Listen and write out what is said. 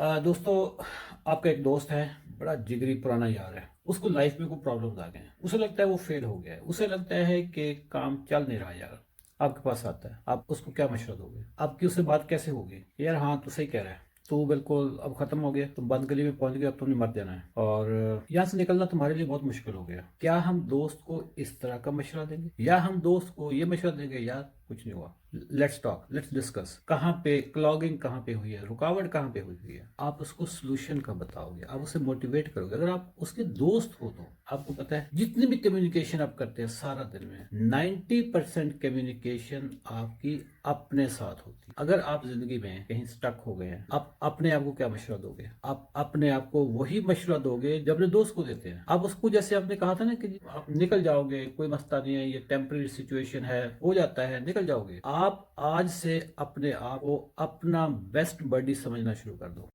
दोस्तों, आपका एक दोस्त है, बड़ा जिगरी पुराना यार है। उसको लाइफ में कोई प्रॉब्लम्स आ गए हैं। उसे लगता है वो फेल हो गया है। उसे लगता है कि काम चल नहीं रहा यार। आपके पास आता है, आप उसको क्या मशवरा दोगे? आपकी उससे बात कैसे होगी? यार हाँ, तो सही कह रहा है, तो बिल्कुल अब खत्म हो गया, तुम बंद गली में पहुंच गए, अब तुमने मर जाना है और यहाँ से निकलना तुम्हारे लिए बहुत मुश्किल हो गया। क्या हम दोस्त को इस तरह का मशवरा देंगे, या हम दोस्त को ये मशवरा देंगे, यार कुछ नहीं हुआ, लेट्स टॉक, लेट्स डिस्कस, कहाँ पे क्लॉगिंग कहाँ पे हुई है, रुकावट कहाँ पे हुई है, आप उसको सोल्यूशन का बताओगे, आप उसे मोटिवेट करोगे। अगर आप उसके दोस्त हो तो आपको पता है जितनी भी कम्युनिकेशन आप करते हैं सारा दिन में 90% कम्युनिकेशन आपकी अपने साथ होती है। अगर आप जिंदगी में कहीं स्टक हो गए हैं, आप अपने आप को क्या मशवरा दोगे? आप अपने आप को वही मशवरा दोगे जो अपने दोस्त को देते हैं। आप उसको, जैसे आपने कहा था ना कि आप निकल जाओगे, कोई मसला नहीं है, ये टेम्परेरी सिचुएशन है, हो जाता है, निकल जाओगे। आप आज से अपने आप को अपना बेस्ट बडी समझना शुरू कर दो।